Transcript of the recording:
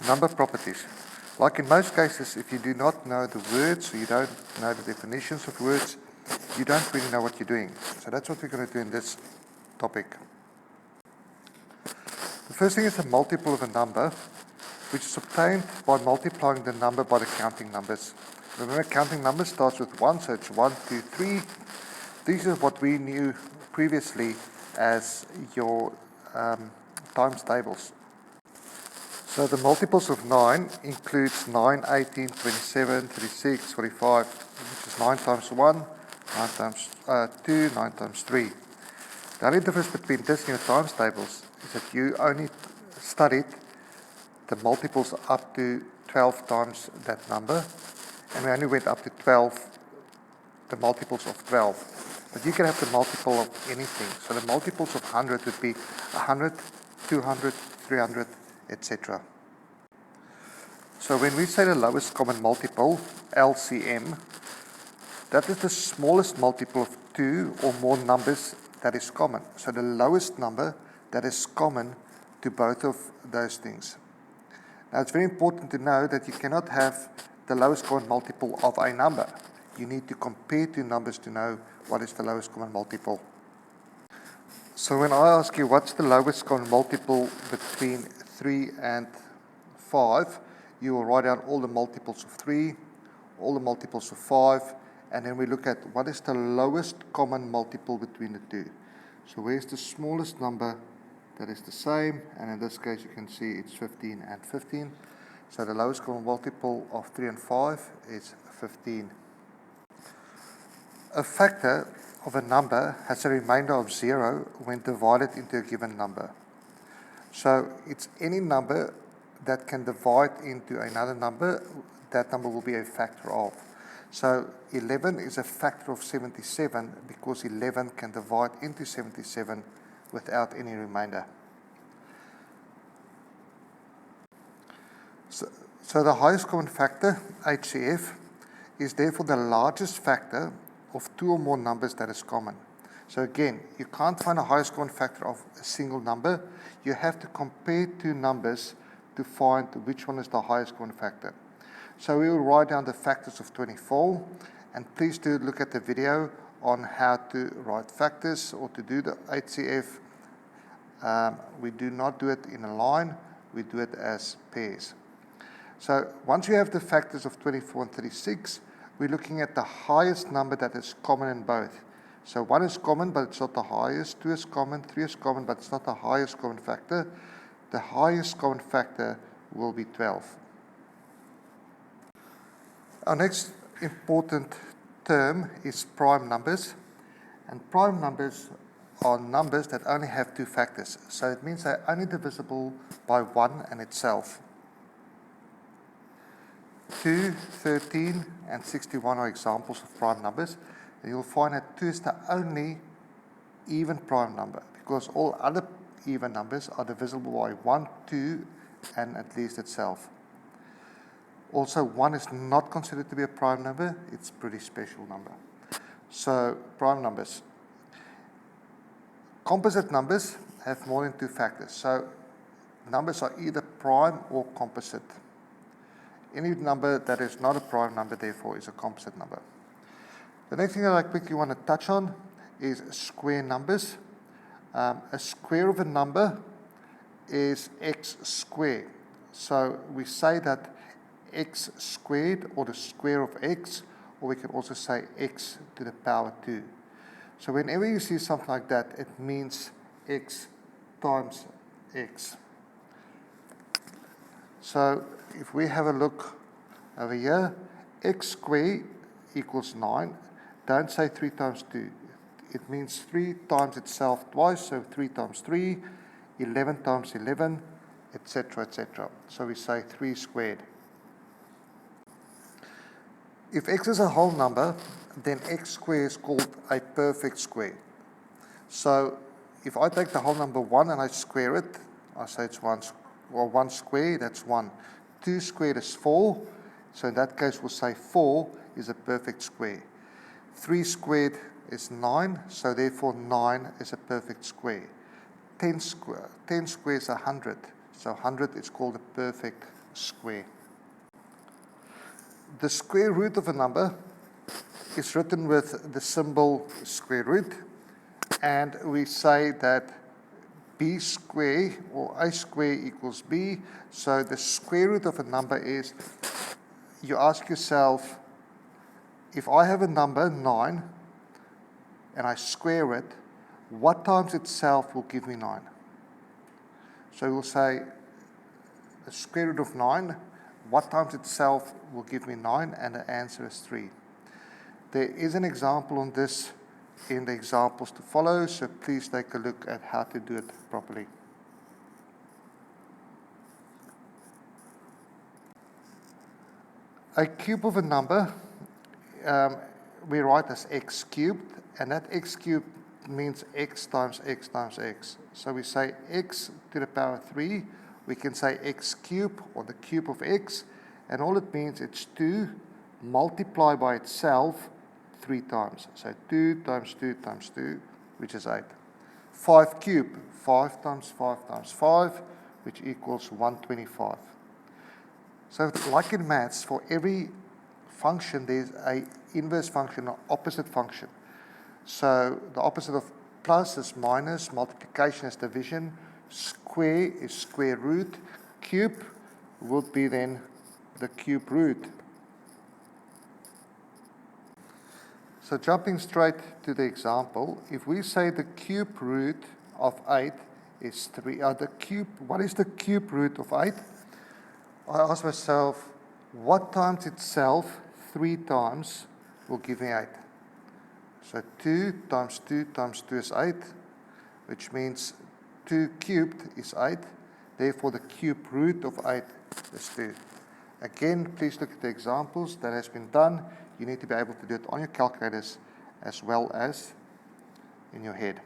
Number properties. Like in most cases, if you do not know the words, or you don't know the definitions of words, you don't really know what you're doing. So that's what we're going to do in this topic. The first thing is a multiple of a number, which is obtained by multiplying the number by the counting numbers. Remember, counting numbers starts with 1, so it's 1, 2, 3. These are what we knew previously as your times tables. So the multiples of 9 includes 9, 18, 27, 36, 45, which is 9 times 1, 9 times 2, 9 times 3. The only difference between this and your times tables is that you only studied the multiples up to 12 times that number, and we only went up to 12, the multiples of 12. But you can have the multiple of anything. So the multiples of 100 would be 100, 200, 300, etc. So when we say the lowest common multiple, LCM, that is the smallest multiple of 2 or more numbers that is common. So the lowest number that is common to both of those things. Now it's very important to know that you cannot have the lowest common multiple of a number. You need to compare two numbers to know what is the lowest common multiple. So when I ask you what's the lowest common multiple between 3 and 5, you will write down all the multiples of 3, all the multiples of 5, and then we look at what is the lowest common multiple between the two. So where's the smallest number that is the same, and in this case you can see it's 15 and 15. So the lowest common multiple of 3 and 5 is 15. A factor of a number has a remainder of 0 when divided into a given number. So it's any number that can divide into another number, that number will be a factor of. So 11 is a factor of 77 because 11 can divide into 77 without any remainder. So the highest common factor, HCF, is therefore the largest factor of 2 or more numbers that is common. So again, you can't find a highest common factor of a single number. You have to compare two numbers to find which one is the highest common factor. So we will write down the factors of 24, and please do look at the video on how to write factors or to do the HCF. We do not do it in a line, we do it as pairs. So once you have the factors of 24 and 36, we're looking at the highest number that is common in both. So 1 is common, but it's not the highest. 2 is common, 3 is common, but it's not the highest common factor. The highest common factor will be 12. Our next important term is prime numbers. And prime numbers are numbers that only have 2 factors. So it means they're only divisible by 1 and itself. 2, 13, and 61 are examples of prime numbers. And you'll find that 2 is the only even prime number, because all other even numbers are divisible by 1, 2, and at least itself. Also, 1 is not considered to be a prime number. It's a pretty special number. So, prime numbers. Composite numbers have more than 2 factors. So, numbers are either prime or composite. Any number that is not a prime number, therefore, is a composite number. The next thing that I quickly want to touch on is square numbers. A square of a number is x squared. So we say that x squared, or the square of x, or we can also say x to the power 2. So whenever you see something like that, it means x times x. So if we have a look over here, x squared equals 9. Don't say 3 times 2. It means 3 times itself twice, so 3 times 3, 11 times 11, etc., etc. So we say 3 squared. If x is a whole number, then x squared is called a perfect square. So if I take the whole number 1 and I square it, I say it's 1 squared, that's 1. 2 squared is 4, so in that case we'll say 4 is a perfect square. 3 squared is 9, so therefore 9 is a perfect square. 10 squared is 100, so 100 is called a perfect square. The square root of a number is written with the symbol square root, and we say that b square or a square equals b. So the square root of a number is, you ask yourself, if I have a number 9 and I square it, what times itself will give me 9? So we'll say the square root of 9, what times itself will give me 9, and the answer is 3. There is an example on this in the examples to follow, so please take a look at how to do it properly. A cube of a number we write as x cubed, and that x cubed means x times x times x. So we say x to the power 3, we can say x cubed or the cube of x, and all it means it's 2 multiplied by itself 3 times. So 2 times 2 times 2, which is 8. 5 cubed, 5 times 5 times 5, which equals 125. So like in maths, for every function there's a inverse function or opposite function. So the opposite of plus is minus, multiplication is division, square is square root, cube would be then the cube root. So jumping straight to the example, if we say the cube root of 8 is 3, what is the cube root of 8? I ask myself, what times itself 3 times will give me 8? So 2 times 2 times 2 is 8, which means 2 cubed is 8. Therefore, the cube root of 8 is 2. Again, please look at the examples that has been done. You need to be able to do it on your calculators as well as in your head.